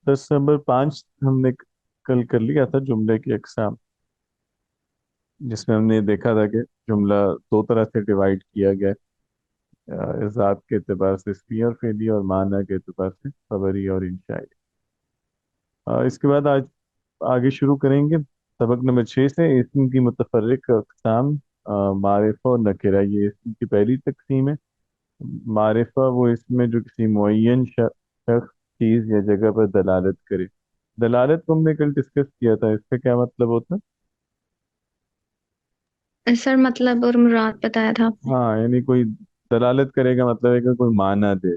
10 number 5 ہم نے کل کر لیا تھا، جملے کی اقسام، جس میں ہم نے دیکھا تھا کہ جملہ دو طرح سے ڈیوائڈ کیا گیا ہے، ذات کے اعتبار سے اسمی اور فعلی، اور معنی کے اعتبار سے خبری اور انشائی۔ اس کے بعد آج آگے شروع کریں گے سبق نمبر 6 سے، اسم کی متفرق اقسام، معرفہ اور نکرہ۔ یہ اسم کی پہلی تقسیم ہے۔ معرفہ وہ اسم میں جو کسی معین شخص، چیز یا جگہ پر دلالت کرے۔ دلالت کو ہم نے کل ڈسکس کیا تھا، اس کا کیا مطلب ہوتا ہے؟ سر مطلب اور مراد بتایا تھا آپ نے۔ ہاں، یعنی کوئی دلالت کرے گا مطلب ہے کہ کوئی معنی دے،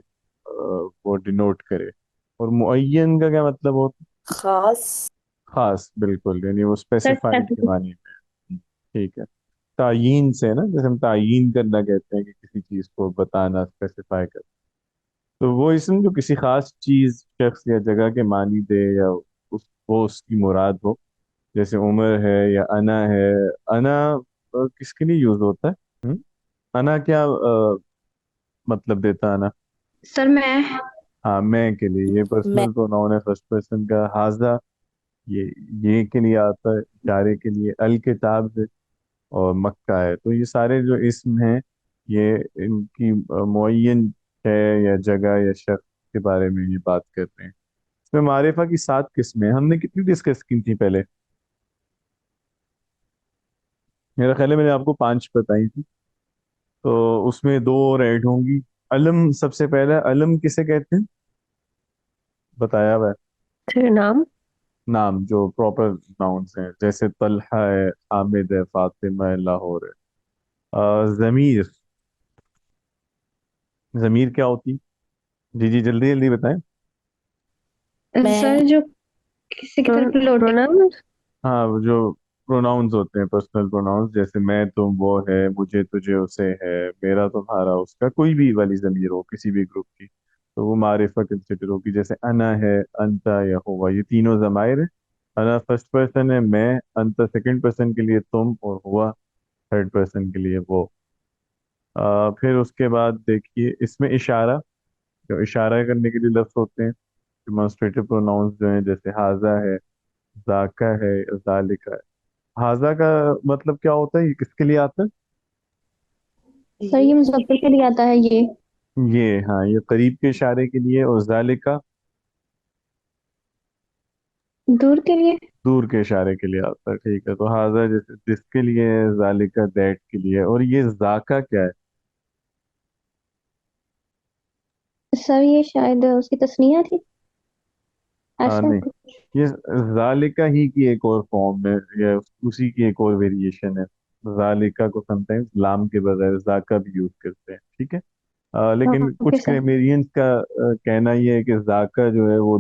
وہ ڈینوٹ کرے۔ اور معین کا کیا مطلب ہوتا خاص ہے؟ خاص، بالکل، یعنی وہ سر اسپیسیفائڈ کے specific۔ معنی میں۔ ٹھیک ہے۔ تعیین سے نا، جیسے ہم تعیین کرنا کہتے ہیں کہ کسی چیز کو بتانا، اسپیسیفائی کرنا، تو وہ اسم جو کسی خاص چیز، شخص یا جگہ کے معنی دے، یا وہ اس کی مراد ہو، جیسے عمر ہے یا انا ہے۔ انا کس کے لیے یوز ہوتا ہے؟ انا کیا مطلب دیتا ہے انا؟ سر میں ہاں، میں کے لیے، یہ میں پرسنل پروناؤن ہے فرسٹ پرسن کا۔ ہاضا، یہ کے لیے آتا ہے، اشارے کے لیے۔ الکتاب ہے، اور مکہ ہے۔ تو یہ سارے جو اسم ہیں، یہ ان کی معین ہے یا جگہ یا شخص کے بارے میں یہ بات کرتے ہیں۔ اس میں معرفہ کی 7 قسمیں ہم نے کتنی ڈسکس کی تھی پہلے؟ میرا خیال ہے میں نے آپ کو 5 بتائی تھی، تو اس میں 2 اور ایڈ ہوں گی۔ علم سب سے پہلا، علم کسے کہتے ہیں؟ بتایا ہوا ہے؟ پھر نام نام، جو پراپر ناؤنس ہیں، جیسے طلحہ ہے، حامد ہے، فاطمہ ہے، لاہور ہے۔ ضمیر، ضمیر کیا ہوتی؟ جی جی، جلدی جلدی بتائیں۔ میں سر جو کسی کی طرف لوٹے۔ پروناؤن ہاں، وہ جو پروناؤنز ہوتے ہیں، پرسنل پروناؤنز، جیسے میں، تم، وہ ہے، مجھے، تجھے، اسے ہے، میرا، تمہارا، اس کا، کوئی بھی والی ضمیر ہو کسی بھی گروپ کی، تو وہ معرفہ کنسیڈر ہوگی۔ جیسے انا ہے، انتا یا ہوا، یہ تینوں ضمائر ہیں۔ انا فرسٹ پرسن ہے، میں، انتا سیکنڈ پرسن کے لیے تم، اور ہوا تھرڈ پرسن کے لیے وہ۔ پھر اس کے بعد دیکھیے اس میں اشارہ، جو اشارہ کرنے کے لیے لفظ ہوتے ہیں، ڈیمانسٹریٹو پروناؤنس جو ہیں، جیسے حاضہ ہے، ذاکا ہے، ذالکا ہے۔ حاضہ کا مطلب کیا ہوتا ہے؟ یہ کس کے لیے آتا سر یہ مظفر کے لیے آتا ہے یہ۔ ہے؟ یہ، ہاں، یہ قریب کے اشارے کے لیے، اور ذالکا دور کے لیے۔ دور کے اشارے کے لیے آتا ہے۔ ٹھیک ہے، تو حاضہ جیسے جس کے لیے ہے، ذالکا دیٹ کے لیے۔ اور یہ ذاکا کیا ہے؟ سر یہ شاید اس کی تسنیہ تھی، ایسا نہیں، کچھ۔ یہ ذالکا ہی کی ایک اور فارم ہے، یا اسی کی ایک اور ویریشن ہے۔ ذالکا کو سم ٹائمز لام کے بغیر ذاکا بھی یوز کرتے ہیں، ٹھیک ہے۔ ہاں لیکن اوکے کچھ سر۔ گریمرینس کا کہنا یہ ہے کہ ذاکا جو ہے وہ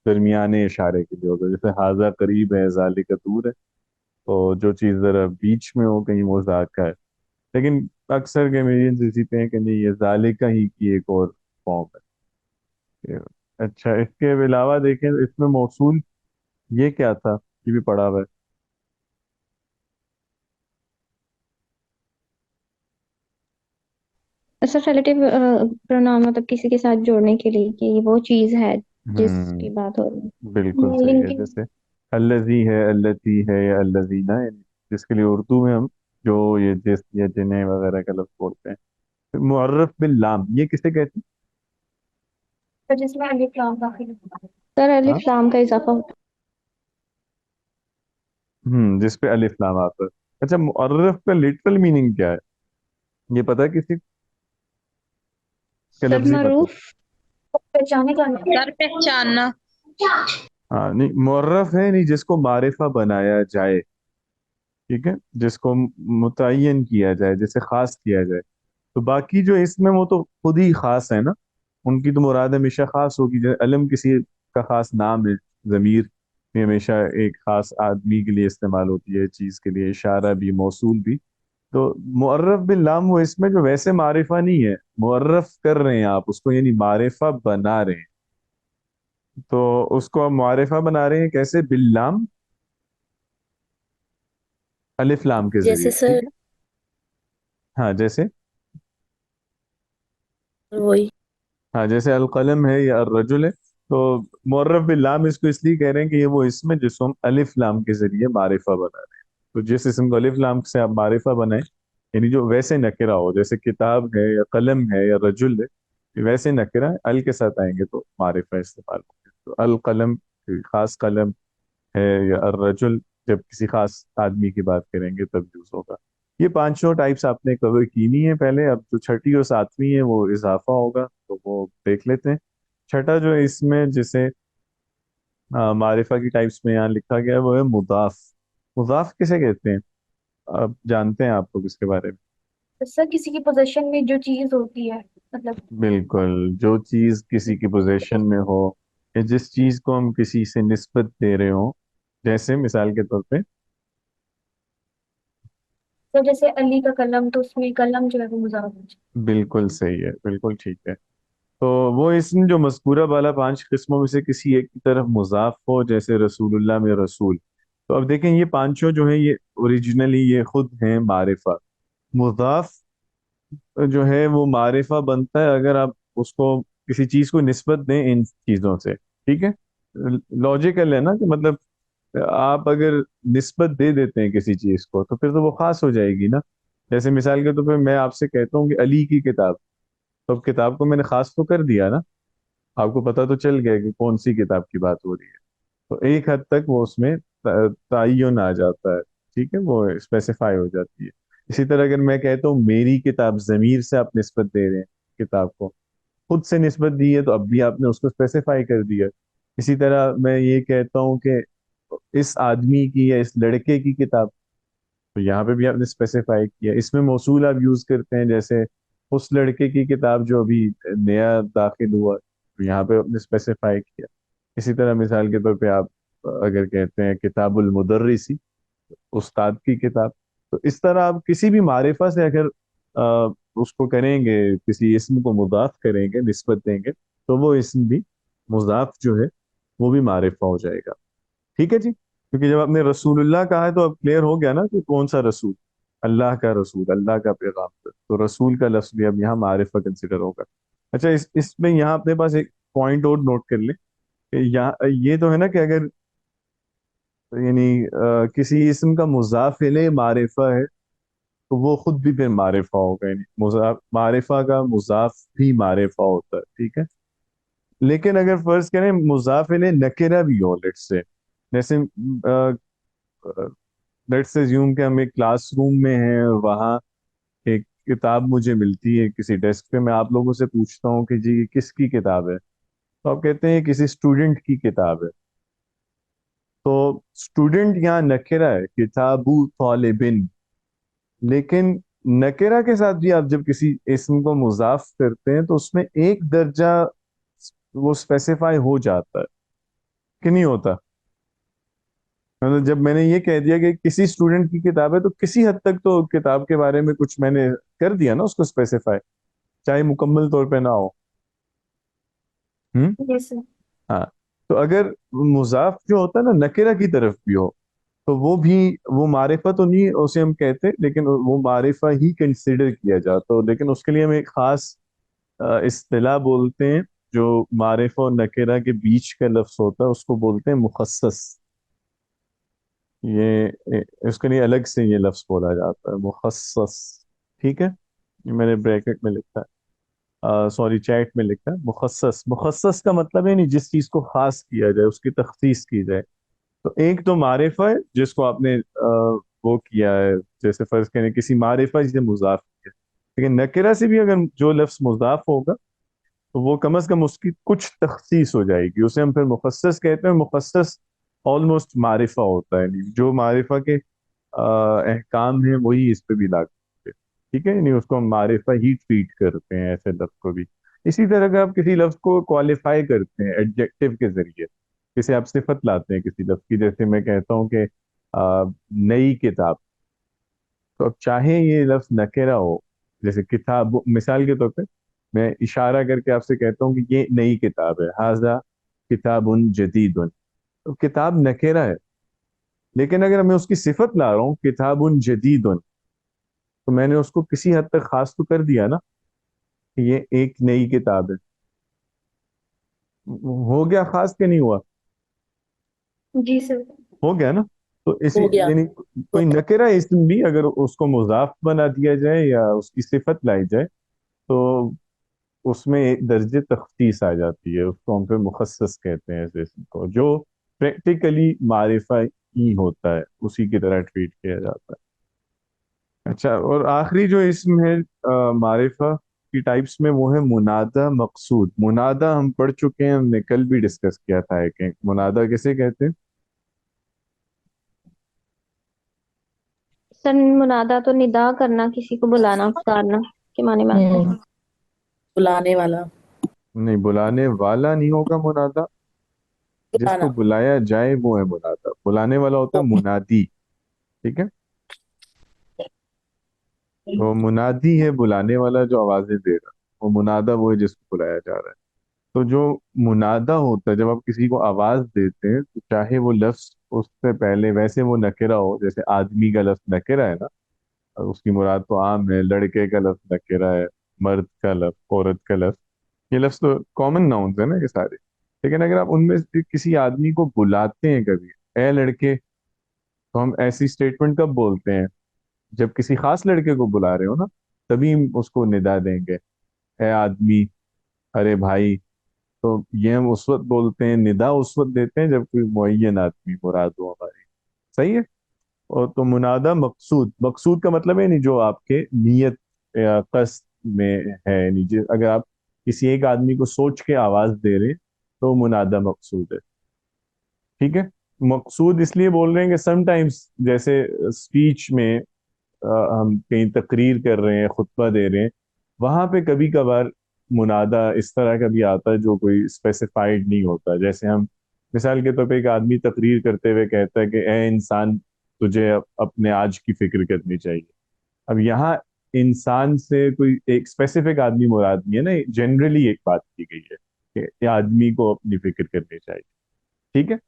درمیانے اشارے کے لیے ہوتا ہے، جیسے حاضہ قریب ہے، ذالکا دور ہے، تو جو چیز ذرا بیچ میں ہو کہیں، وہ ذاکا ہے۔ لیکن اکثر گریمرینس اسی پہ ہیں کہ نہیں، یہ ذالکا ہی کی ایک اور فارم ہے۔ اچھا، اس کے علاوہ دیکھیں اس میں موصول، یہ کیا تھا؟ یہ بھی پڑھا ہوا ہے۔ سر ریلیٹیو پروناؤن مطلب کسی کے ساتھ جوڑنے کے لیے کہ وہ چیز ہے جس کی بات ہو رہی بالکل ہے، صحیح ہے، لنکنگ۔ جیسے الذی ہے، التی ہے، یا الذین، یعنی جس کے لیے اردو میں ہم جو یہ جس یا جنہیں وغیرہ کا لفظ بولتے ہیں۔ پھر معرف باللام، یہ کسے کہتے جس میں الف لام داخل ہوتا ہے سر، ہیں؟ ہاں، الف لام کا اضافہ ہوتا جس پہ الف لام آتا ہے۔ اچھا، معرف کا لٹرل میننگ کیا ہے؟ یہ پتہ ہے کسی ہے کا؟ سر لفظی پتہ معروف پہچانے کا سر پہچاننا ہاں، نہیں، معرف ہے نہیں جس کو معرفہ بنایا جائے، ٹھیک ہے، جس کو متعین کیا جائے، جسے خاص کیا جائے۔ تو باقی جو اس میں، وہ تو خود ہی خاص ہے نا، ان کی تو مراد ہمیشہ خاص ہوگی۔ جیسے علم کسی کا خاص نام ہے، ضمیر بھی ہمیشہ ایک خاص آدمی کے لیے استعمال ہوتی ہے، چیز کے لیے، اشارہ بھی، موصول بھی۔ تو معرف باللام وہ اس میں جو ویسے معرفہ نہیں ہے، معرف کر رہے ہیں آپ اس کو، یعنی معرفہ بنا رہے ہیں۔ تو اس کو آپ معرفہ بنا رہے ہیں کیسے؟ باللام، الف لام کے ذریعے، جیسے سر ٹھیک ہے۔ ہاں، جیسے، وہی ہاں، جیسے القلم ہے یا الرجل ہے، تو معرف باللام اس کو اس لیے کہہ رہے ہیں کہ یہ وہ اسم ہے جس کو ہم الف لام کے ذریعے معرفہ بنا رہے ہیں. تو جس اسم کو الف لام سے آپ معرفہ بنائیں، یعنی جو ویسے نکرہ ہو، جیسے کتاب ہے یا قلم ہے یا رجل ہے، یہ ویسے نکرہ ال کے ساتھ آئیں گے تو معرفہ استعمال ہوں گے. تو القلم خاص قلم ہے، یا الرجل جب کسی خاص آدمی کی بات کریں گے تب یوز ہوگا. یہ پانچوں ٹائپس آپ نے کور کی نہیں ہے پہلے. اب جو چھٹی اور ساتویں ہے وہ اضافہ ہوگا، تو وہ دیکھ لیتے ہیں. چھٹا جو ہے اس میں جسے معرفہ کی ٹائپس میں یہاں لکھا گیا ہے وہ ہے مضاف. مضاف کسے کہتے ہیں؟ آپ جانتے ہیں آپ لوگ اس کے بارے سر کسی کی پوزیشن میں جو چیز ہوتی ہے، مطلب میں؟ بالکل، جو چیز کسی کی پوزیشن میں ہو یا جس چیز کو ہم کسی سے نسبت دے رہے ہوں. جیسے مثال کے طور پہ سر جیسے علی کا قلم، تو اس میں قلم جو ہے وہ مضاف ہے۔ بالکل صحیح ہے، بالکل ٹھیک ہے. تو وہ اسم جو مذکورہ بالا پانچ قسموں میں سے کسی ایک کی طرف مضاف ہو، جیسے رسول اللہ میں رسول. تو اب دیکھیں یہ پانچوں جو ہیں یہ اوریجنلی یہ خود ہیں معرفہ. مضاف جو ہے وہ معرفہ بنتا ہے اگر آپ اس کو کسی چیز کو نسبت دیں ان چیزوں سے. ٹھیک ہے، لاجیکل ہے نا کہ مطلب آپ اگر نسبت دے دیتے ہیں کسی چیز کو تو پھر تو وہ خاص ہو جائے گی نا. جیسے مثال کے طور پہ میں آپ سے کہتا ہوں کہ علی کی کتاب، تو اب کتاب کو میں نے خاص تو کر دیا نا، آپ کو پتہ تو چل گیا کہ کون سی کتاب کی بات ہو رہی ہے. تو ایک حد تک وہ اس میں تعین آ جاتا ہے. ٹھیک ہے، وہ اسپیسیفائی ہو جاتی ہے. اسی طرح اگر میں کہتا ہوں میری کتاب، ضمیر سے آپ نسبت دے رہے ہیں کتاب کو، خود سے نسبت دی ہے تو اب بھی آپ نے اس کو اسپیسیفائی کر دیا. اسی طرح میں یہ کہتا ہوں کہ اس آدمی کی یا اس لڑکے کی کتاب، تو یہاں پہ بھی آپ نے اسپیسیفائی کیا. اس میں موصول آپ یوز کرتے ہیں، جیسے اس لڑکے کی کتاب جو ابھی نیا داخل ہوا، تو یہاں پہ آپ نے اسپیسیفائی کیا. اسی طرح مثال کے طور پہ آپ اگر کہتے ہیں کتاب المدرسی، استاد کی کتاب، تو اس طرح آپ کسی بھی معرفہ سے اگر اس کو کریں گے، کسی اسم کو مضاف کریں گے، نسبت دیں گے، تو وہ اسم بھی مضاف جو ہے وہ بھی معرفہ ہو جائے گا. ٹھیک ہے جی. کیونکہ جب آپ نے رسول اللہ کہا ہے تو اب کلیئر ہو گیا نا کہ کون سا رسول؟ اللہ کا رسول، اللہ کا پیغام. تو رسول کا لفظ بھی اب یہاں معرفہ کنسیڈر ہوگا. اچھا، اس میں یہاں اپنے پاس ایک پوائنٹ اور نوٹ کر لیں کہ یہاں یہ تو ہے نا کہ اگر یعنی کسی اسم کا مضاف الیہ معرفہ ہے تو وہ خود بھی پھر معرفہ ہوگا. یعنی معرفہ کا مضاف بھی معرفہ ہوتا ہے. ٹھیک ہے. لیکن اگر فرض کریں مضاف الیہ نکرہ بھی ہو، لیٹس سے جیسے لیٹس ایزیوم کہ ہم ایک کلاس روم میں ہیں اور وہاں ایک کتاب مجھے ملتی ہے کسی ڈیسک پہ. میں آپ لوگوں سے پوچھتا ہوں کہ جی یہ کس کی کتاب ہے؟ تو آپ کہتے ہیں کسی اسٹوڈنٹ کی کتاب ہے. تو اسٹوڈنٹ یہاں نکرہ ہے، کتابو طالبن. لیکن نکرہ کے ساتھ بھی آپ جب کسی اسم کو مضاف کرتے ہیں تو اس میں ایک درجہ وہ اسپیسیفائی ہو جاتا ہے کہ نہیں ہوتا؟ مطلب جب میں نے یہ کہہ دیا کہ کسی اسٹوڈنٹ کی کتاب ہے تو کسی حد تک تو کتاب کے بارے میں کچھ میں نے کر دیا نا اس کو اسپیسیفائی، چاہے مکمل طور پہ نہ ہو. ہوں. یس سر۔ ہاں. تو اگر مضاف جو ہوتا ہے نا نکرہ کی طرف بھی ہو تو وہ بھی وہ معرفہ تو نہیں اسے ہم کہتے، لیکن وہ معرفہ ہی کنسیڈر کیا جاتا. لیکن اس کے لیے ہم ایک خاص اصطلاح بولتے ہیں جو معرفہ اور نکرہ کے بیچ کا لفظ ہوتا ہے، اس کو بولتے ہیں مخصص. یہ اس کے لیے الگ سے یہ لفظ بولا جاتا ہے، مخصص. ٹھیک ہے، یہ میں نے بریکٹ میں لکھا ہے، سوری چیٹ میں لکھا ہے. مخصص، مخصص کا مطلب ہے نہیں جس چیز کو خاص کیا جائے، اس کی تخصیص کی جائے. تو ایک تو معرفہ ہے جس کو آپ نے وہ کیا ہے، جیسے فرض کریں کسی معرفہ جسے مضاف کیا. لیکن نکرہ سے بھی اگر جو لفظ مضاف ہوگا تو وہ کم از کم اس کی کچھ تخصیص ہو جائے گی، اسے ہم پھر مخصص کہتے ہیں. مخصص آلموسٹ معرفہ ہوتا ہے، یعنی جو معرفہ کے احکام ہیں وہی اس پہ بھی لاگو ہوتے ہیں. ٹھیک ہے، یعنی اس کو ہم معرفہ ہی ٹریٹ کرتے ہیں ایسے لفظ کو بھی. اسی طرح اگر آپ کسی لفظ کو کوالیفائی کرتے ہیں ایڈجیکٹو کے ذریعے، جیسے آپ صفت لاتے ہیں کسی لفظ کی، جیسے میں کہتا ہوں کہ نئی کتاب، تو اب چاہے یہ لفظ نکرہ ہو، جیسے کتاب، مثال کے طور پہ میں اشارہ کر کے آپ سے کہتا ہوں کہ یہ نئی کتاب ہے، ھذا کتاب جدید. تو کتاب نکرہ ہے، لیکن اگر میں اس کی صفت لا رہا ہوں کتاب جدید، تو میں نے اس کو کسی حد تک خاص تو کر دیا نا کہ یہ ایک نئی کتاب ہے. हो गया खास के नहीं हुआ? जी सर। हो गया ना। तो इसी हो गया। यानी तो कोई नकेरा इसम भी अगर उसको मुजाफ बना दिया जाए या उसकी सिफत लाई जाए, तो उसमें एक दर्जे तख्सीस आ जाती है, उसको हम पे मुखस्सस कहते हैं इस इसम को, जो प्रैक्टिकली मारिफा ही होता है, उसी की तरह ट्रीट किया जाता है। अच्छा, और आखिरी जो इसम है मारिफा की टाइप्स में, वो है मुनादा मकसूद। मुनादा हम पढ़ चुके हैं, हमने कल भी डिस्कस किया था एक मुनादा किसे कहते हैं। सर मुनादा तो निदा करना, किसी को बुलाना पुकारना के माने में आता है। बुलाने वाला। नहीं, बुलाने वाला नहीं होगा मुनादा। जिसको बुलाना। बुलाया जाए वो है मुनादा, बुलाने वाला होता है मुनादी। ठीक है। तो मुनादी है बुलाने वाला जो आवाजें दे रहा, वो मुनादा वो है जिसको बुलाया जा रहा है। तो जो मुनादा होता है, जब आप किसी को आवाज देते हैं, तो चाहे वो लफ्ज उससे पहले वैसे वो नकेरा हो, जैसे आदमी का लफ्ज नकेरा है ना, और उसकी मुराद तो आम है, लड़के का लफ्ज नकेरा है, मर्द का लफ्ज, औरत का लफ्ज, ये लफ्ज तो कॉमन नाउन्स है ना ये सारे। लेकिन अगर आप उनमें से किसी आदमी को बुलाते हैं कभी, ए लड़के, तो हम ऐसी स्टेटमेंट कब बोलते हैं? जब किसी खास लड़के को बुला रहे हो ना, तभी हम उसको निदा देंगे, ए आदमी, अरे भाई। तो ये हम उस वक्त बोलते हैं, निदा उस वक्त देते हैं जब कोई मुअय्यन आदमी मुराद हो हमारी। सही है। और तो मुनादा मकसूद, मकसूद का मतलब है नहीं जो आपके नियत या कस्द में है, नहीं अगर आप किसी एक आदमी को सोच के आवाज दे रहे हैं, तो मुनादा मकसूद है। ठीक है। मकसूद इसलिए बोल रहे हैं कि समटाइम्स जैसे स्पीच में हम कहीं तकरीर कर रहे हैं, खुतबा दे रहे हैं, वहां पे कभी कभार मुनादा इस तरह का भी आता है जो कोई स्पेसिफाइड नहीं होता। जैसे हम मिसाल के तौर पे एक आदमी तकरीर करते हुए कहता है कि ए इंसान, तुझे अपने आज की फिक्र करनी चाहिए। अब यहाँ इंसान से कोई एक स्पेसिफिक आदमी मुराद नहीं है ना, जनरली एक बात की गई है कि ये आदमी को अपनी फिक्र करनी चाहिए। ठीक है।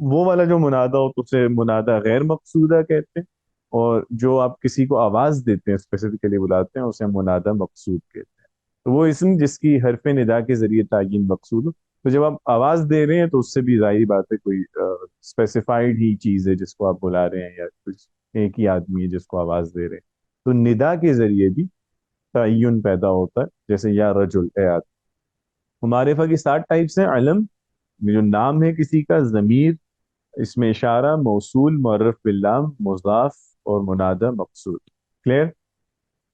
वो वाला जो मुनादा हो तो उसे मुनादा गैर मकसूदा कहते हैं, और जो आप किसी को आवाज देते हैं, स्पेसिफिकली बुलाते हैं, उसे मुनादा मकसूद कहते हैं। तो वो इसम जिसकी हरफ निदा के जरिए तायीन मकसूद हो। तो जब आप आवाज दे रहे हैं तो उससे भी जाहिर बात है कोई स्पेसिफाइड ही चीज है जिसको आप बुला रहे हैं, या कुछ एक ही आदमी है जिसको आवाज दे रहे हैं। तो निदा के जरिए भी तयन पैदा होता है, जैसे या रजुल, ए आदमी। मारिफा की 7 टाइप्स हैं। अलम, जो नाम है किसी का, जमीर, इसमें इशारा, मौसूल, मुअर्रफ बिल्लाम, मुजाफ, और मुनादा मकसूद। क्लियर?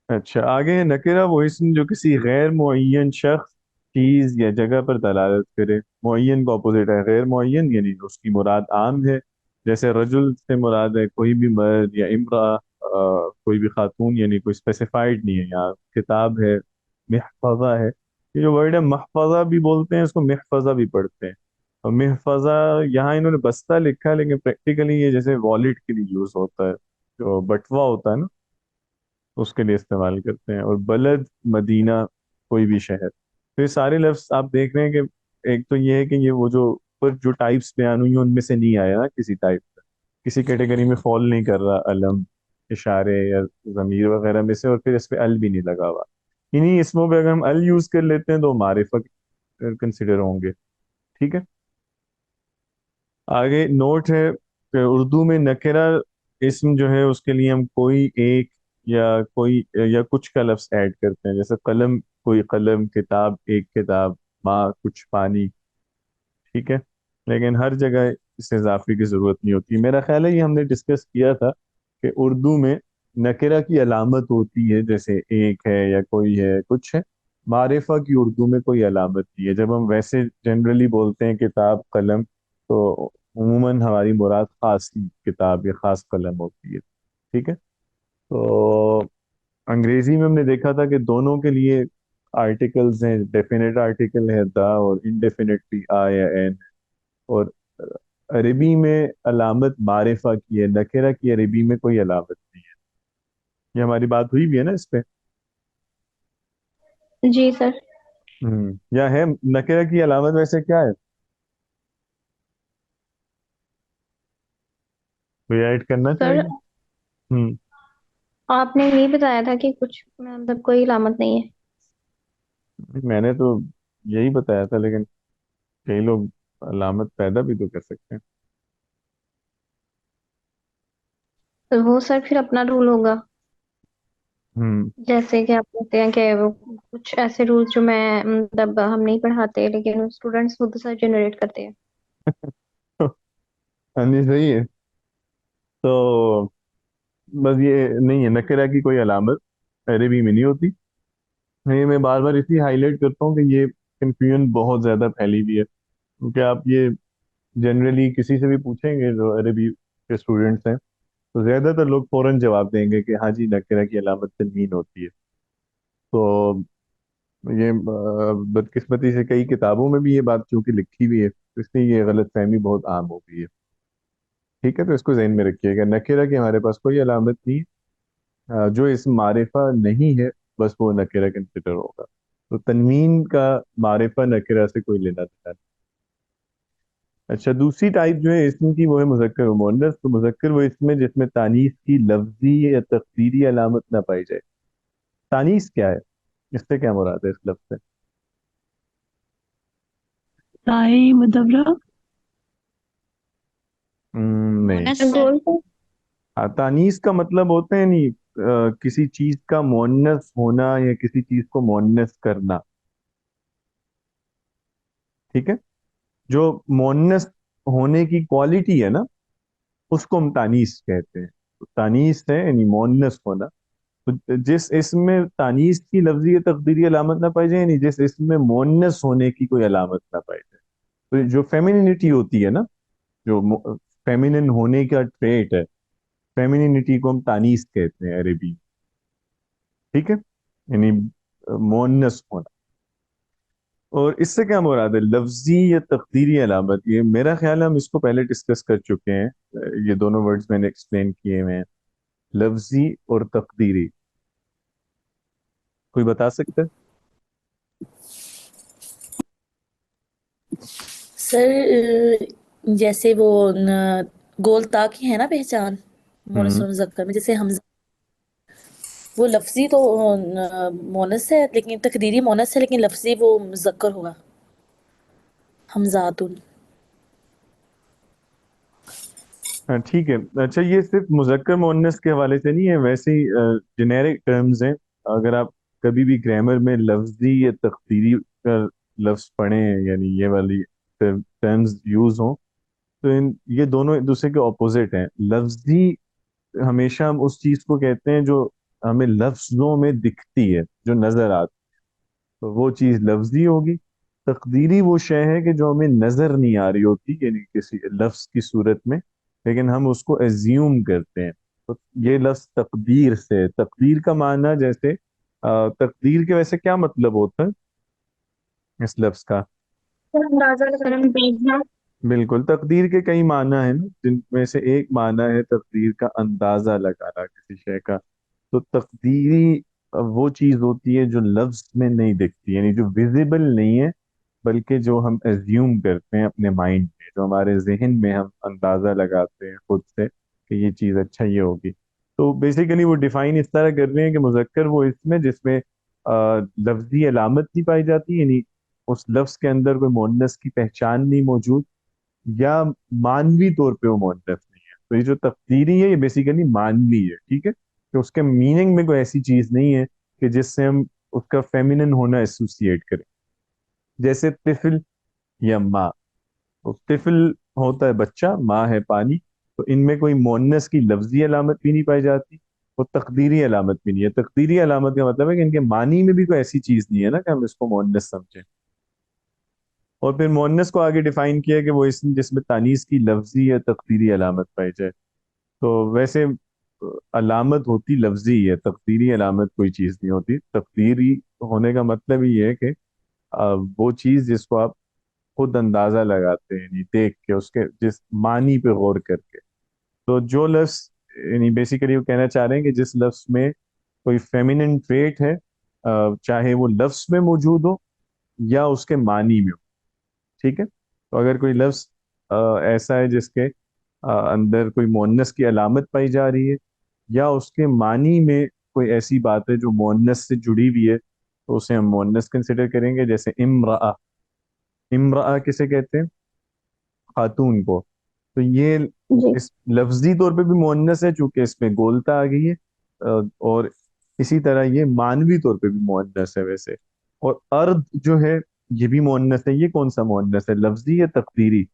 अच्छा, आगे है नकिरा, वो इसम जो किसी गैर मुअय्यन शख्स, चीज या जगह पर दलालत करे। मुअय्यन का अपोजिट है गैर मुअय्यन, यानी उसकी मुराद आम है। जैसे रजुल से मुराद है कोई भी मर्द या इम्रा, कोई भी खातून, यानी कोई स्पेसिफाइड नहीं है यहाँ। किताब है, महफजा है। ये जो वर्ड है महफजा भी बोलते हैं इसको, महफजा भी पढ़ते हैं। और महफजा यहाँ इन्होंने बस्ता लिखा है, लेकिन प्रैक्टिकली ये जैसे वॉलेट के लिए यूज होता है, जो बटवा होता है ना, उसके लिए इस्तेमाल करते हैं। और बलद, मदीना, कोई भी शहर। तो ये सारे लफ्ज आप देख रहे हैं कि एक तो ये है कि ये वो जो पर जो टाइप्स बयान हुई हैं, उनमें से नहीं आया ना किसी टाइप का, किसी कैटेगरी में फॉल नहीं कर रहा, अलम, इशारे या जमीर वगैरह में से। और फिर इस पे अल भी नहीं लगा हुआ। इन्हीं इसमों पे अगर हम अल यूज कर लेते हैं तो मारिफत कंसिडर होंगे। ठीक है। आगे नोट है कि उर्दू में नकेरा इसम जो है उसके लिए हम कोई एक या कोई या कुछ का लफ्ज ऐड करते हैं। जैसे कलम, कोई कलम, किताब, एक किताब, माँ, कुछ पानी। ठीक है। लेकिन हर जगह इस इजाफे की जरूरत नहीं होती। मेरा ख्याल है ये हमने डिस्कस किया था कि उर्दू में नकेरा की अलामत होती है, जैसे एक है या कोई है, कुछ है। मारिफा की उर्दू में कोई अलामत नहीं है। जब हम वैसे जनरली बोलते हैं किताब, कलम, तो उमूमन हमारी मुराद खास की किताब या खास कलम होती है। ठीक है। तो अंग्रेजी में हमने देखा था कि दोनों के लिए आर्टिकल्स हैं, डेफिनेट आर्टिकल है द, और इनडेफिनेटली आ या एन। और अरबी में अलामत मारिफा की है, नकेरा की अरबी में कोई अलामत नहीं है। ये हमारी बात हुई भी है ना इस पे। जी सर। या है नकेरा की अलामत वैसे क्या है? कोई ऐड करना सर चाहेगा? हम्म। आपने नहीं बताया था कि कुछ मतलब कोई इलामत नहीं है। मैंने तो यही बताया था, लेकिन कई लोग अलामत पैदा भी तो कर सकते हैं। तो वो सर फिर अपना रूल होगा। हम्म। जैसे कि आप कहते हैं कि वो कुछ ऐसे रूल्स जो मैं मतलब हम नहीं पढ़ाते लेकिन स्टूडेंट्स खुद से जनरेट करते हैं। हाँ जी, सही है। तो बस ये नहीं है, नकरा की कोई अलामत अरबी में नहीं होती। ये मैं बार बार इसलिए हाईलाइट करता हूँ कि ये कंफ्यूजन बहुत ज्यादा फैली हुई है, क्योंकि आप ये जनरली किसी से भी पूछेंगे जो अरबी के स्टूडेंट्स हैं, तो ज्यादातर लोग फौरन जवाब देंगे कि हाँ जी, नकरा की अलामत तनवीन होती है। तो ये बदकिस्मती से कई किताबों में भी ये बात चूंकि लिखी हुई है, तो इसलिए ये गलत फहमी बहुत आम हो गई है। ठीक है, तो इसको जहन में रखिएगा, नकेरा की हमारे पास कोई अलामत नहीं है। जो इसम मारिफा नहीं है, बस वो नकेरा कंसिडर होगा। तो तनवीन का मारिफा नकेरा से कोई लेना देना नहीं। अच्छा, दूसरी टाइप जो है इसम की, वो है मुजक्कर व मुअन्नस। तो मुजक्कर वो इसम है जिसमें तानीस की लफ्जी या तकदीरी अलामत ना पाई जाए। तानीस क्या है, इससे क्या मुराद है इस लफ्ज से? ताई मुदबरा। नहीं। मोनस है। गोल को। हाँ, तानीस का मतलब होता है नहीं, किसी चीज का मुअन्नस होना या किसी चीज को मुअन्नस करना। ठीक है, जो मुअन्नस होने की क्वालिटी है ना, उसको हम तानीस कहते हैं। तो तानीस है यानी मुअन्नस होना। तो जिस इसम में तानीस की लफ्जी या तकदीरी अलामत ना पाई जाए, यानी जिस इसम में मुअन्नस होने की कोई अलामत ना पाई जाए। तो जो फेमिनिटी होती है ना, जो फेमिनिन होने का ट्रेट है, फेमिनिटी को हम तानीस कहते हैं अरबी। ठीक है, यानी मुअन्नस होना। और इससे क्या मुराद है, लफ्जी या तकदीरी अलामत? ये मेरा ख्याल है हम इसको पहले डिस्कस कर चुके हैं। ये दोनों वर्ड्स मैंने एक्सप्लेन किए हुए हैं, लफ्जी और तकदीरी। कोई बता सकता है? सर जैसे वो गोल ता की है ना पहचान, मोनस हम्म। और मुजक्कर में, जैसे हमजा, वो लफ्जी तो मोनस है लेकिन तकदीरी मोनस है, लेकिन लफ्जी वो मुजक्कर होगा, हमजातुन। हाँ, ठीक है। अच्छा, ये सिर्फ मुजक्कर मुअन्नस के हवाले से नहीं है, वैसे ही जेनेरिक टर्म्स हैं। अगर आप कभी भी ग्रामर में लफ्जी या तकदीरी का लफ्ज पढ़ें, यानी ये वाली टर्म्स यूज हों, तो ये दोनों एक दूसरे के ऑपोजिट हैं। लफ्जी हमेशा हम उस चीज को कहते हैं जो हमें लफ्जों में दिखती है, जो नजर आती है, तो वो चीज लफ्जी होगी। तकदीरी वो शय है कि जो हमें नजर नहीं आ रही होती, यानी किसी लफ्ज की सूरत में, लेकिन हम उसको एज्यूम करते हैं। तो ये लफ्ज तकदीर से है। तकदीर का माना जैसे तकदीर के वैसे क्या मतलब होता है इस लफ्ज का? सर अंदाजा सर लगाना। हम भेजना। बिल्कुल, तकदीर के कई माना है ना, जिनमें से एक माना है तकदीर का अंदाजा लगाना किसी शय का। तो तकदीरी वो चीज होती है जो लफ्ज में नहीं दिखती, यानी जो विजिबल नहीं है, बल्कि जो हम एज्यूम करते हैं अपने माइंड में, जो हमारे जहन में हम अंदाजा लगाते हैं खुद से कि ये चीज अच्छा ये होगी। तो बेसिकली वो डिफाइन इस तरह कर रहे हैं कि मुजक्कर वो इसमें जिसमें लफ्जी अलामत नहीं पाई जाती, यानी उस लफ्ज के अंदर कोई मुअन्नस की पहचान नहीं मौजूद, या मानवी तौर पे वो मुअन्नस नहीं है। तो ये जो तकदीरी है, ये बेसिकली मानवी है। ठीक है, कि उसके मीनिंग में कोई ऐसी चीज नहीं है कि जिससे हम उसका फेमिनिन होना एसोसिएट करें। जैसे तिफल या माँ। तो तिफल होता है बच्चा, माँ है पानी। तो इनमें कोई मुअन्नस की लफ्जी अलामत भी नहीं पाई जाती, और तकदीरी अलामत भी नहीं है। तकदीरी अलामत का मतलब है कि इनके मानी में भी कोई ऐसी चीज नहीं है ना कि हम इसको मुअन्नस समझें। और फिर मुअन्नस को आगे डिफाइन किया कि वो इसम जिसमें तानीस की लफ्जी या तकदीरी अलामत पाई जाए। तो वैसे अलामत होती लफ्जी है, तकदीरी अलामत कोई चीज नहीं होती। तकदीरी होने का मतलब ही है कि वो चीज जिसको आप खुद अंदाजा लगाते हैं, यानी देख के उसके जिस मानी पे गौर करके। तो जो लफ्ज, यानी बेसिकली वो कहना चाह रहे हैं कि जिस लफ्ज में कोई फेमिनिन ट्रेट है, चाहे वो लफ्ज में मौजूद हो या उसके मानी में हो। ठीक है, तो अगर कोई लफ्ज ऐसा है जिसके अंदर कोई मुअन्नस की अलामत पाई जा रही है, या उसके मानी में कोई ऐसी बात है जो मुअन्नस से जुड़ी हुई है, तो उसे हम मुअन्नस कंसिडर करेंगे। जैसे इम्रा, इम्रा किसे कहते हैं? खातून को। तो ये जी। इस लफ्जी तौर पे भी मुअन्नस है, चूंकि इसमें गोलता आ गई है। और इसी तरह ये मानवी तौर पे भी मुअन्नस है वैसे। और अर्द जो है ये भी मुअन्नस है। ये कौन सा मुअन्नस है, लफ्जी या तकदीरी?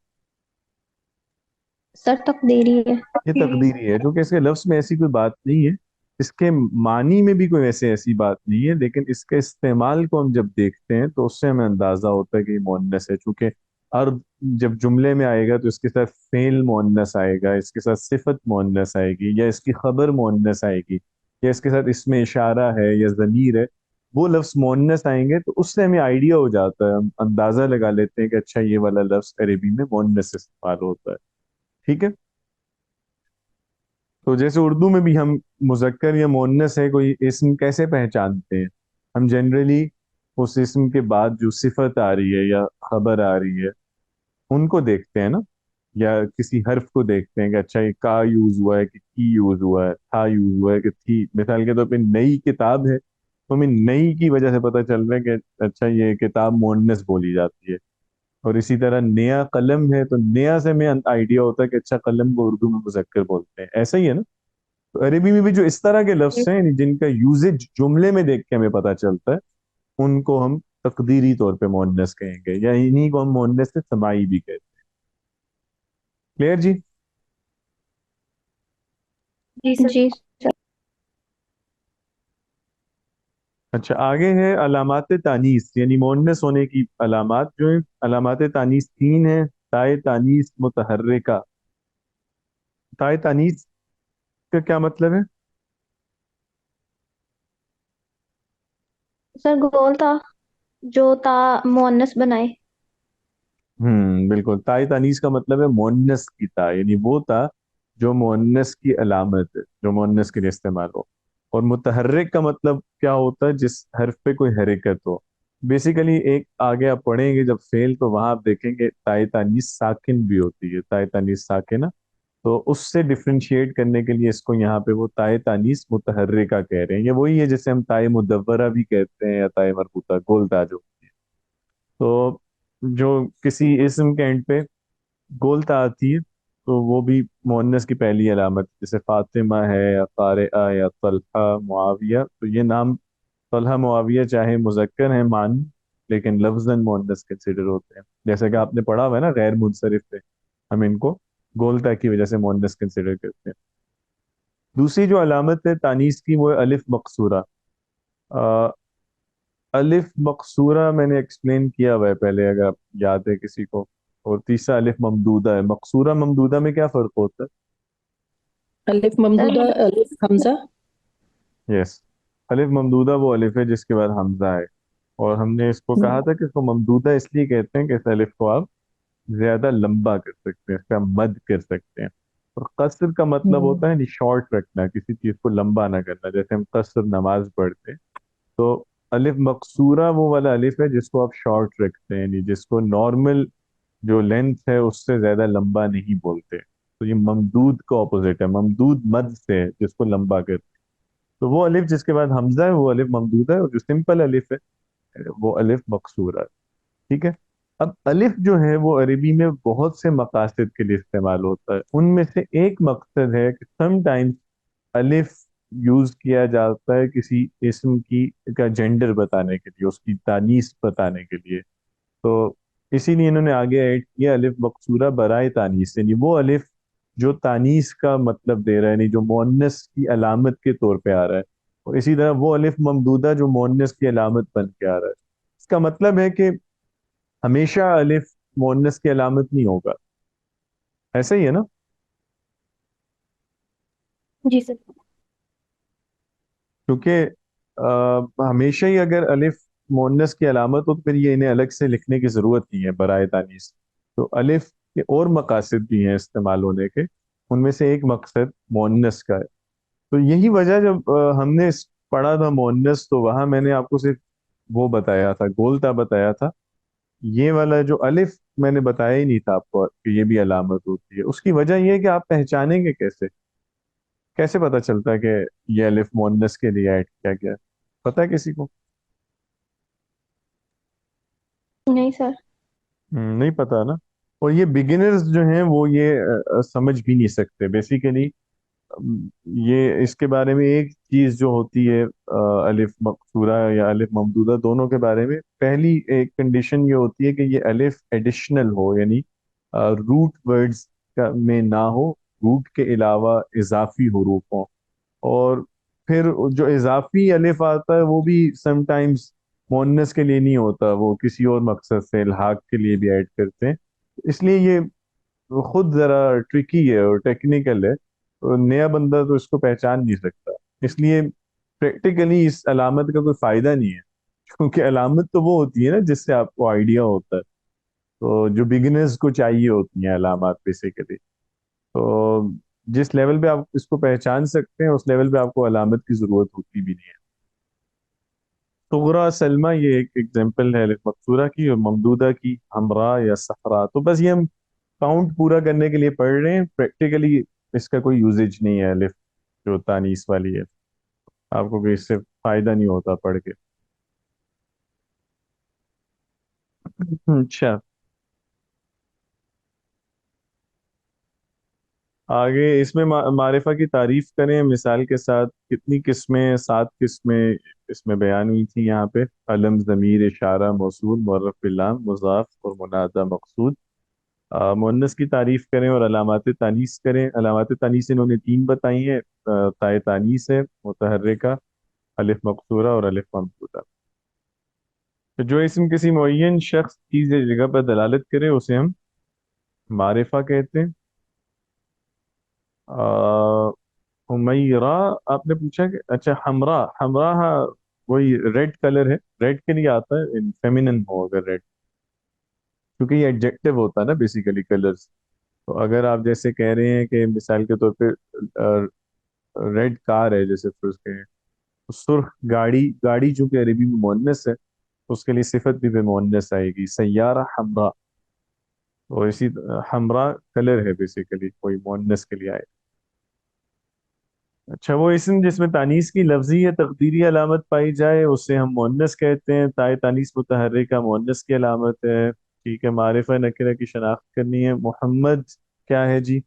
सर तकदीरी है। ये तकदीरी है, क्योंकि इसके लफ्ज में ऐसी कोई बात नहीं है। इसके मानी में भी कोई ऐसी बात नहीं है, लेकिन इसके इस्तेमाल को हम जब देखते हैं तो उससे हमें अंदाजा होता है कि ये मुअन्नस है। चूंकि अर्द जब जुमले में आएगा तो इसके साथ फेल मुअन्नस आएगा, इसके साथ सिफत मुअन्नस आएगी, या इसकी खबर मुअन्नस आएगी, या इसके साथ इसमें इशारा है या ज़मीर है। वो लफ्ज मुअन्नस आएंगे तो उससे हमें आइडिया हो जाता है, हम अंदाजा लगा लेते हैं कि अच्छा ये वाला लफ्ज अरबी में मुअन्नस इस्तेमाल होता है। ठीक है। तो जैसे उर्दू में भी हम मुज़क्कर या मुअन्नस है कोई इस्म कैसे पहचानते हैं? हम जनरली उस इस्म के बाद जो सिफत आ रही है या खबर आ रही है उनको देखते हैं ना, या किसी हर्फ को देखते हैं कि अच्छा ये का यूज हुआ है कि की यूज हुआ है, था यूज हुआ है कि थी। मिसाल के तौर पे नई किताब है तो हमें नई की वजह से पता चल रहा है कि अच्छा ये किताब मुअन्नस बोली जाती है। और इसी तरह नया कलम है तो नया से हमें आइडिया होता है कि अच्छा कलम को उर्दू में मुज़क्कर बोलते हैं। ऐसा ही है ना। तो अरबी में भी जो इस तरह के लफ्ज हैं, यानी जिनका यूजेज जुमले में देख के हमें पता चलता है, उनको हम तकदीरी तौर पे मुअन्नस कहेंगे, या इन्हीं को हम मुअन्नस से समाई भी कहते हैं। क्लियर जी? जी सर। जी सर। अच्छा, आगे है अलामात तानीस, यानी मुअन्नस होने की अलामात जो है। अलामात तानीस तीन है। ताए तानीस मुतहर्रिका। ताए तानीस का क्या मतलब है? सर गोल था जो ता मुअन्नस बनाए। बिल्कुल। ताए तानीस का मतलब है मुअन्नस की ता, यानी वो ता जो मुअन्नस की अलामत है, जो मुअन्नस के लिए इस्तेमाल हो। और मुतहर्रिक का मतलब क्या होता है? जिस हर्फ पे कोई हरकत हो। बेसिकली एक आगे आप पढ़ेंगे जब फेल, तो वहां आप देखेंगे ताए तानीस साकिन भी होती है, ताए तानीस साकिना। तो उससे डिफ्रेंशिएट करने के लिए इसको यहाँ पे वो ताए तानीस मुतहर्रिका कह रहे हैं। ये वही है जैसे हम ताए मुदव्वरा भी कहते हैं, या ताए मरबूता, गोलता जो होती है। तो जो किसी इस्म के एंड पे गोलता आती है तो वो भी मुअन्नस की पहली अलामत, जैसे फातिमा है या कारिआ या तलहा मुआविया। तो ये नाम तलहा मुआविया चाहे मुजक्कर है मान, लेकिन लफ्जन मुअन्नस कंसिडर होते हैं। जैसे कि आपने पढ़ा हुआ है ना गैर मुनसरिफ पे, हम इनको गोलता की वजह से मुअन्नस कंसिडर करते हैं। दूसरी जो अलामत है तानीस की वो है अलिफ मकसूरा। अ, अलिफ मकसूरा मैंने एक्सप्लेन किया हुआ है पहले, अगर आप याद है किसी को। और तीसरा अलिफ ममदूदा है। मकसूरा ममदूदा में क्या फर्क होता अलिफ सर ममदूदा, अलिफ हमजा। है? यस। अलिफ ममदूदा वो अलिफ है जिसके बाद हमजा है। और हमने इसको कहा था कि इसको ममदूदा इसलिए कहते हैं कि इस अलिफ को आप ज्यादा लंबा कर सकते हैं, इसका मद कर सकते हैं। और कसर का मतलब होता है शॉर्ट रखना, किसी चीज को लंबा ना करना। जैसे हम कसर नमाज पढ़ते हैं तो अलिफ मकसूरा वो वाला अलिफ है जिसको आप शॉर्ट रखते हैं, यानी जिसको नॉर्मल जो लेंथ है उससे ज्यादा लंबा नहीं बोलते। तो ये ममदूद का ऑपोजिट है। ममदूद मद से है जिसको लंबा करते हैं। तो वो अलिफ जिसके बाद हमजा है वो अलिफ ममदूद है, और जो सिंपल अलिफ है वो अलिफ मकसूरा है। ठीक है। अब अलिफ जो है वो अरबी में बहुत से मकासद के लिए इस्तेमाल होता है। उनमें से एक मकसद है कि समटाइम्स अलिफ यूज किया जाता है किसी इस्म की का जेंडर बताने के लिए, उसकी तानीस बताने के लिए। तो इसीलिए इन्होंने आगे ऐड किया अलिफ मकसूरा बराए तानीस, यानी वो अलिफ जो तानीस का मतलब दे रहा है, यानी जो मुअन्नस की अलामत के तौर पे आ रहा है। और इसी तरह वो अलिफ ममदूदा जो मुअन्नस की अलामत बन के आ रहा है। इसका मतलब है कि हमेशा अलिफ मुअन्नस की अलामत नहीं होगा। ऐसा ही है ना? जी सर। क्योंकि हमेशा ही अगर अलिफ मुअन्नस की अलामत हो तो फिर ये इन्हें अलग से लिखने की जरूरत नहीं है बराए तानीस। तो अलिफ के और मकासद भी हैं इस्तेमाल होने के। उनमें से एक मकसद मुअन्नस का है। तो यही वजह, जब हमने पढ़ा था मुअन्नस तो वहां मैंने आपको सिर्फ वो बताया था, गोलता बताया था। ये वाला जो अलिफ मैंने बताया ही नहीं था आपको कि ये भी अलामत होती है। उसकी वजह ये है कि आप पहचानेंगे कैसे, कैसे पता चलता है कि ये अलिफ मुअन्नस के लिए ऐड किया गया है? पता है किसी को? नहीं सर। नहीं पता ना। और ये बिगिनर्स जो हैं वो ये समझ भी नहीं सकते बेसिकली। ये इसके बारे में एक चीज जो होती है, अलिफ मकसूरा या अलिफ ममदूदा दोनों के बारे में, पहली एक कंडीशन ये होती है कि ये अलिफ एडिशनल हो, यानी रूट वर्ड्स का में ना हो, रूट के अलावा इजाफी हरूफ हो। और फिर जो इजाफी अलिफ आता है वो भी समटाइम्स मोनस के लिए नहीं होता, वो किसी और मकसद से इल्हाक के लिए भी ऐड करते हैं। इसलिए ये खुद जरा ट्रिकी है और टेक्निकल है, तो नया बंदा तो इसको पहचान नहीं सकता। इसलिए प्रैक्टिकली इस अलामत का कोई फायदा नहीं है, क्योंकि अलामत तो वो होती है ना जिससे आपको आइडिया होता है। तो जो बिगिनर्स को चाहिए होती हैं अलामत बेसिकली। तो जिस लेवल पे आप इसको पहचान सकते हैं उस लेवल पे आपको अलामत की जरूरत होती भी नहीं है। सुगरा सलमा ये एक एग्जांपल है अलिफ मकसूरा की, और ममदूदा की हमरा या सफरा। तो बस ये हम काउंट पूरा करने के लिए पढ़ रहे हैं, प्रैक्टिकली इसका कोई यूजेज नहीं है अलिफ जो तानीस वाली है। आपको कोई इससे फायदा नहीं होता पढ़ के। अच्छा, आगे इसमें मारिफा की तारीफ करें मिसाल के साथ। कितनी किस्में, 7 किस्में इसमें बयान हुई थी यहाँ पे। अलम, ज़मीर, इशारा, मौसूल, मुअर्रफ बिल्लाम, मुज़ाफ और मुनादा मकसूद। मुअन्नस की तारीफ करें और अलामात तानीस करें। अलामात तानीस इन्होंने 3 बताई हैं। ताए तानीस है, मुतहर्रिका, अलिफ मकसूरा और अलिफ ममदूदा। तो जो इसम किसी मुअय्यन शख्स, चीज़ या जगह पर दलालत करे उसे हम मारिफा कहते हैं। आ, हुमैरा, आपने पूछा कि अच्छा हमरा, हमरा हाँ, वही रेड कलर है, रेड के लिए आता है फेमिनिन हो अगर रेड, क्योंकि ये एडजेक्टिव होता है ना बेसिकली कलर्स। तो अगर आप जैसे कह रहे हैं कि मिसाल के तौर पे रेड कार है जैसे, फिर उसके तो सुर्ख गाड़ी, गाड़ी चूंकि अरबी में मुअन्नस है तो उसके लिए सिफत भी मुअन्नस आएगी, सैयारा हमरा। और इसी हमरा कलर है बेसिकली, कोई मुअन्नस के लिए आए। अच्छा, वो इसम जिसमें तानीस की लफ्जी या तकदीरी अलामत पाई जाए उसे हम मुअन्नस कहते हैं। ताए तानीस मुतहर्रिका मुअन्नस की अलामत है। ठीक है, मारिफा नकिरा की शनाख्त करनी है। मोहम्मद क्या है जी?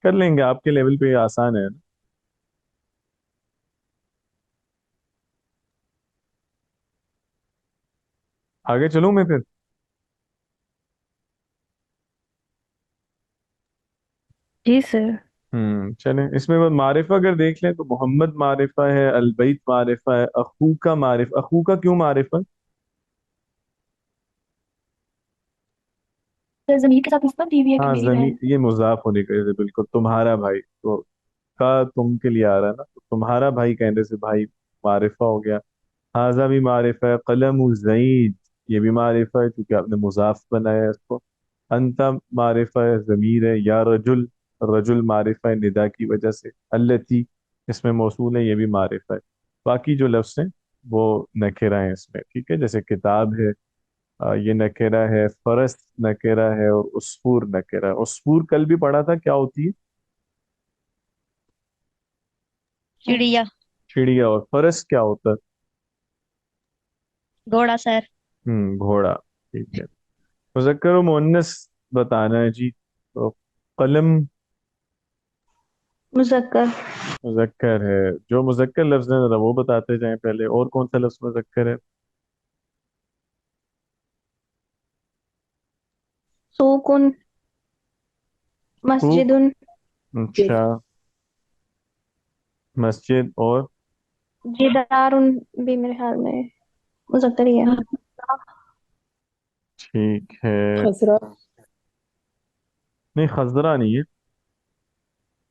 कर लेंगे, आपके लेवल पे ये आसान है ना। आगे चलूं मैं फिर? जी सर। चलें, इसमें वो मारिफा अगर देख लें तो मोहम्मद मारिफा है, अलबैत मारिफा है, अखू का मारिफा। अखू का क्यों मारिफा? तो जमीर के साथ निस्बत दी हुई है कि हाँ, मेरी जमी बहन। ये मुजाफ होने का है, बिल्कुल। तुम्हारा भाई तो का तुम के लिए आ रहा है ना, तो तुम्हारा भाई कहने से भाई मारिफा हो गया। हाजा भी मारिफा है। कलम जईद, ये भी मारिफा है क्योंकि आपने मुजाफ बनाया है इसको। अंता मारिफा है, जमीर है। या रजुल, रजुल मारिफा है निदा की वजह से। अल्लती इसमें मौसूल है, ये भी मारिफा है। बाकी जो लफ्ज हैं वो नकेरा है इसमें, ठीक है। जैसे किताब है, ये नकेरा है। फरस नकेरा है, और उसफूर नकेरा है। उसफूर कल भी पढ़ा था, क्या होती है? चिड़िया। चिड़िया। और फरस क्या होता है? घोड़ा सर। घोड़ा। ठीक है। मुज़क्कर और मुअन्नस बताना है जी। तो कलम मुजक्कर। मुज़क्कर है। जो मुज़क्कर लफ्ज है जरा वो बताते जाएं पहले, और कौन सा लफ्ज मुज़क्कर है? सुकून। सूक। मस्जिदुन। अच्छा, मस्जिद। और जिदारुन भी मेरे ख्याल में मुजक्कर ही है। ठीक है। खसरा। नहीं, खजरा नहीं है,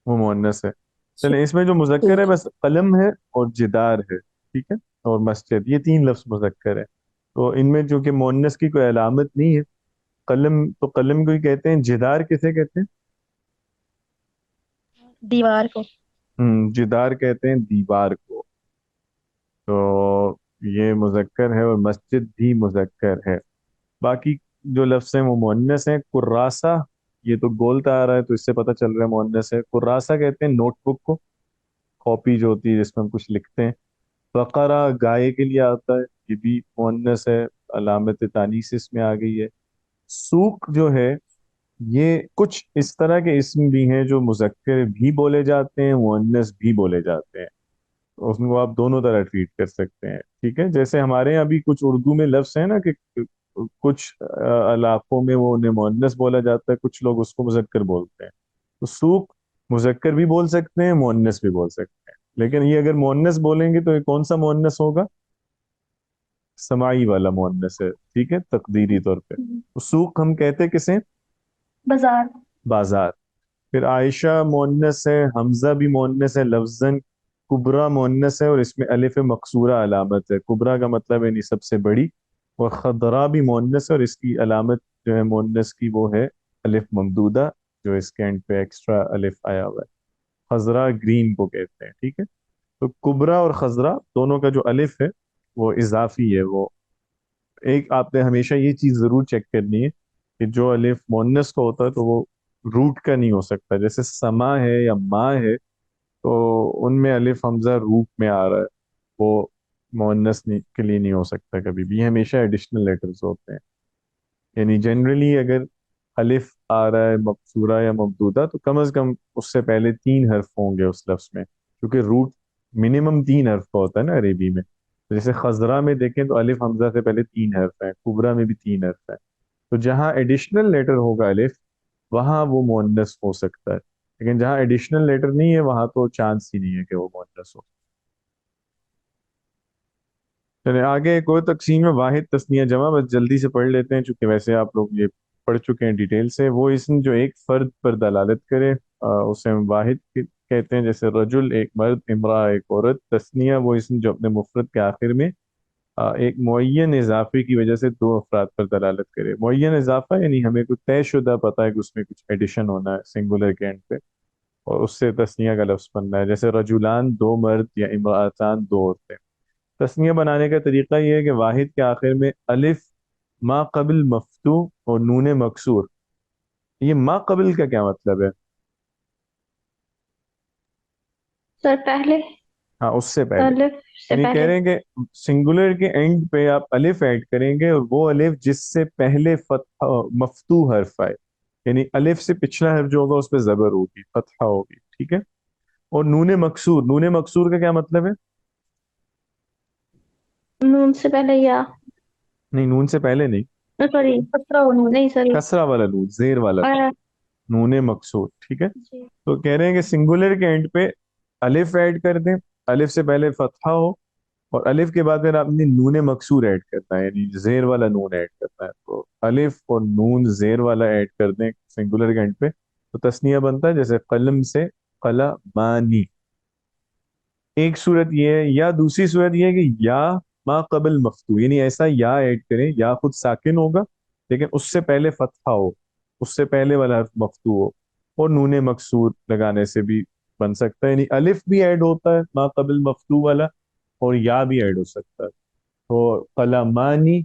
वो मुअन्नस है। चले, इसमें जो मुज़क्कर है बस कलम है और जिदार है, ठीक है। और मस्जिद, ये 3 लफ्ज मुज़क्कर है। तो इनमें जो कि मुअन्नस की कोई अलामत नहीं है। कलम तो कलम को ही कहते हैं। जिदार किसे कहते हैं? दीवार को। जिदार कहते हैं दीवार को। तो ये मुज़क्कर है, और मस्जिद भी मुज़क्कर है। बाकी जो लफ्ज हैं वो मुअन्नस हैं। कुर्रासा, ये तो गोलता आ रहा है तो इससे पता चल रहा है मुअन्नस है। कुर्रासा कहते हैं नोटबुक को, कॉपी जो होती है जिसमें हम कुछ लिखते हैं। बकरा गाय के लिए आता है, ये भी मुअन्नस है, अलामत तानीस इसमें आ गई है। सूक जो है ये कुछ इस तरह के इसम भी हैं जो मुज़क्कर भी बोले जाते हैं, मुअन्नस भी बोले जाते हैं। तो उसको आप दोनों तरह ट्रीट कर सकते हैं, ठीक है। जैसे हमारे यहाँ भी कुछ उर्दू में लफ्ज है ना कि कुछ इलाकों में वो उन्हें मुअन्नस बोला जाता है, कुछ लोग उसको मुज़क्कर बोलते हैं। तो सूक मुज़क्कर भी बोल सकते हैं, मुअन्नस भी बोल सकते हैं। लेकिन ये अगर मुअन्नस बोलेंगे तो ये कौन सा मुअन्नस होगा? समाई वाला मुअन्नस है, ठीक है, तकदीरी तौर पे। तो सूक हम कहते किसे? बाजार। बाजार। फिर आयशा मुअन्नस है, हमजा भी मुअन्नस है लफ्जन, कुबरा मुअन्नस है और इसमें अलिफ मकसूरा अलामत है। कुबरा का मतलब है नहीं सबसे बड़ी। और खदरा भी मुअन्नस है और इसकी अलामत जो है मुअन्नस की वो है अलिफ ममदूदा, जो इसके एंड पे एक्स्ट्रा अलिफ आया हुआ है। खजरा ग्रीन को कहते हैं, ठीक है। तो कुबरा और खजरा दोनों का जो अलिफ है वो इजाफी है। वो एक आपने हमेशा ये चीज जरूर चेक करनी है कि जो अलिफ मुअन्नस का होता है तो वो रूट का नहीं हो सकता। जैसे समा है या माँ है तो उनमें अलिफ हमजा रूट में आ रहा है, वो मुअन्नस नहीं के लिए नहीं हो सकता कभी भी। ये हमेशा एडिशनल लेटर्स होते हैं। यानी जनरली अगर अलिफ आ रहा है मकसूरा या ममदूदा तो कम से कम उससे पहले 3 हर्फ होंगे उस लफ्ज में, क्योंकि रूट मिनिमम 3 हर्फ का होता है ना अरेबी में। तो जैसे खजरा में देखें तो अलिफ हमजा से पहले 3 हर्फ है, कुबरा में भी 3 हर्फ है। तो जहाँ एडिशनल लेटर होगा अलिफ, वहाँ वो मुअन्नस हो सकता है। लेकिन जहाँ एडिशनल लेटर नहीं है वहाँ तो चांस ही नहीं है कि वो मुअन्नस हो। चलिए आगे एक और तकसीम है वाहिद तस्निया जमा, बस जल्दी से पढ़ लेते हैं चूंकि वैसे आप लोग ये पढ़ चुके हैं डिटेल से। वो इसम जो एक फर्द पर दलालत करे उसे हम वाहिद कहते हैं। जैसे रजुल एक मर्द, इमरा एक औरत। तस्निया वो इसम जो अपने मुफरद के आखिर में एक मुअय्यन इजाफे की वजह से दो अफराद पर दलालत करे। मुअय्यन इजाफा यानी हमें कुछ तयशुदा पता है कि उसमें कुछ एडिशन होना है सिंगुलर के एंड पे, और उससे तस्निया का लफ्ज बनना है। जैसे रजुलान दो मर्द या इमरातान दो औरतें। तस्निया बनाने का तरीका यह है कि वाहिद के आखिर में अलिफ मा कबिल मफ्तू और नून मकसूर। ये मा कबिल का क्या मतलब है? सर पहले, हाँ, उससे पहले। अलिफ से यानी कह पहले। रहे हैं कि सिंगुलर के एंड पे आप अलिफ ऐड करेंगे और वो अलिफ जिससे पहले फतहा मफ्तू हर्फ आए, यानी अलिफ से पिछला हर्फ जो होगा उस पर जबर होगी, फतहा होगी, ठीक है। और नून मकसूर, नून मकसूर का क्या मतलब है? नून से पहले या, नहीं, नून से पहले नहीं, सॉरी, कसरा होने। नहीं सॉरी। कसरा वाला नून, जेर वाला नून, और नून मकसूर, ठीक है। जी। तो कह रहे हैं कि सिंगुलर के एंड पे अलिफ ऐड कर दें, अलिफ से पहले फतहा हो और अलिफ के बाद फिर आपने नून मकसूर ऐड करना है, यानी जेर वाला नून ऐड करना है। तो अलिफ और नून जेर वाला ऐड कर दें सिंगुलर के एंड पे तो तस्निया बनता है। जैसे कलम से कलमानी। एक सूरत ये है, या दूसरी सूरत ये है कि या मा कबल मफ्तू, यानी ऐसा या ऐड करें, या खुद साकिन होगा लेकिन उससे पहले फतहा हो, उससे पहले वाला हर्फ मफ्तू हो। और नून मकसूर लगाने से भी बन सकता है, यानी अलिफ भी ऐड होता है मा कबल मफ्तू वाला और या भी ऐड हो सकता है। तो कलमानी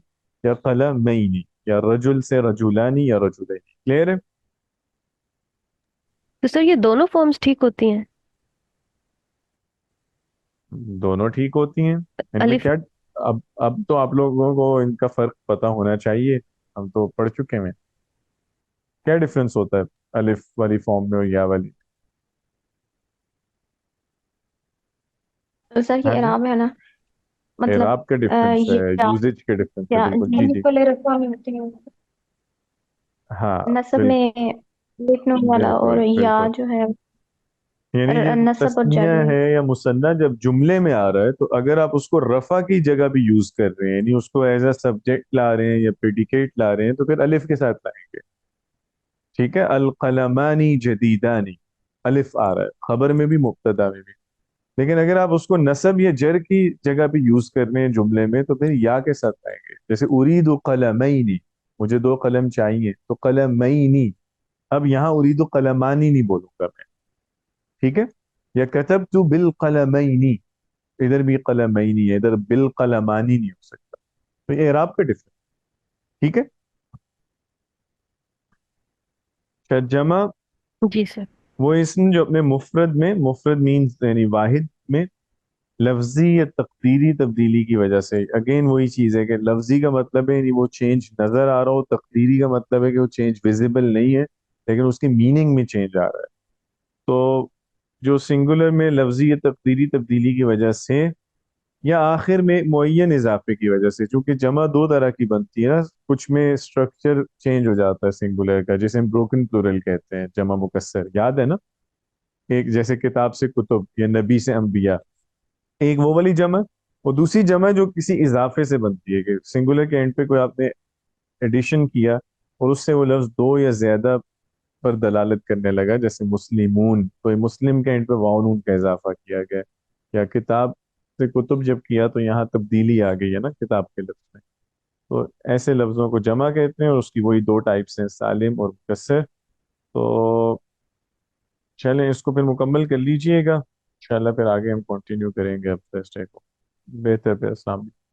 या कलमैनी, या रजुल से रजुलानी या रजुलैनी। क्लियर है? तो सर ये दोनों फॉर्म्स ठीक होती हैं? दोनों ठीक होती हैं। इनमें अलिफ। क्या, अब तो आप लोगों को इनका फर्क पता होना चाहिए, हम तो पढ़ चुके हैं। क्या डिफरेंस होता है अलिफ वाली फॉर्म में और या वाली? तो सर ये हाँ जी, इराब है ना, मतलब एराब का डिफरेंस है, या, यूजेज के डिफरेंस है, बिल्कुल, जी अलिफ जी। वाले रस्सा में होते हैं। हाँ, नसब बिल्कुल में लिखने वाला, बिल्कुल और या बिल्कुल। जो है यानी ये नसब और तस्निया जर में। है या मुसन्ना जब जुमले में आ रहा है तो अगर आप उसको रफा की जगह भी यूज कर रहे हैं, यानी उसको एज अ सब्जेक्ट ला रहे हैं या प्रेडिकेट ला रहे हैं, तो फिर अलिफ के साथ लाएंगे, ठीक है। अल कलमानी जदीदानी, अलिफ आ रहा है खबर में भी मुब्तदा में भी। लेकिन अगर आप उसको नसब या जर की जगह पे यूज कर रहे हैं जुमले में तो फिर या के साथ आएंगे। जैसे उरीदु कलमैनी, मुझे दो कलम चाहिए, तो कलमैनी। अब यहाँ उरीदु कलमानी नहीं बोलूंगा मैं, ठीक है। या कतबतु बिल कलमैनी, इधर भी कलमैनी है, इधर बिल कलमानी नहीं हो सकता। तो ये इराब का डिफरेंस, ठीक है। जमा जी सर। वो इसम जो अपने मुफरद में, मुफरद मीन्स यानी वाहिद में لفظی یا تقدیری تبدیلی کی وجہ سے. اگین وہی چیز ہے کہ لفظی کا مطلب ہے وہ چینج نظر آ رہا ہو، تقدیری کا مطلب ہے کہ وہ چینج ویزیبل نہیں ہے لیکن اس کی میننگ میں چینج آ رہا ہے. تو جو سنگولر میں لفظی یا تقدیری تبدیلی کی وجہ سے یا آخر میں معین اضافے کی وجہ سے، چونکہ جمع دو طرح کی بنتی ہے نا، کچھ میں اسٹرکچر چینج ہو جاتا ہے سنگولر کا، جسے ہم بروکن پلورل کہتے ہیں، جمع مکسر، یاد ہے نا؟ ایک جیسے کتاب سے کتب یا نبی سے انبیاء، ایک وہ والی جمع، اور دوسری جمع جو کسی اضافے سے بنتی ہے کہ سنگولر کے اینڈ پہ کوئی آپ نے ایڈیشن کیا اور اس سے وہ لفظ دو یا زیادہ پر دلالت کرنے لگا، جیسے مسلمون، تو مسلم کے اینڈ پہ واو نون کا اضافہ کیا گیا. یا کتاب سے کتب جب کیا تو یہاں تبدیلی آ گئی ہے نا کتاب کے لفظ میں. تو ایسے لفظوں کو جمع کہتے ہیں اور اس کی وہی دو ٹائپس ہیں، سالم اور مکسر. تو چلیں اس کو پھر مکمل کر لیجئے گا انشاءاللہ، پھر آگے ہم کنٹینیو کریں گے اب تھرسڈے کو. بہتر پہ السلام علیکم.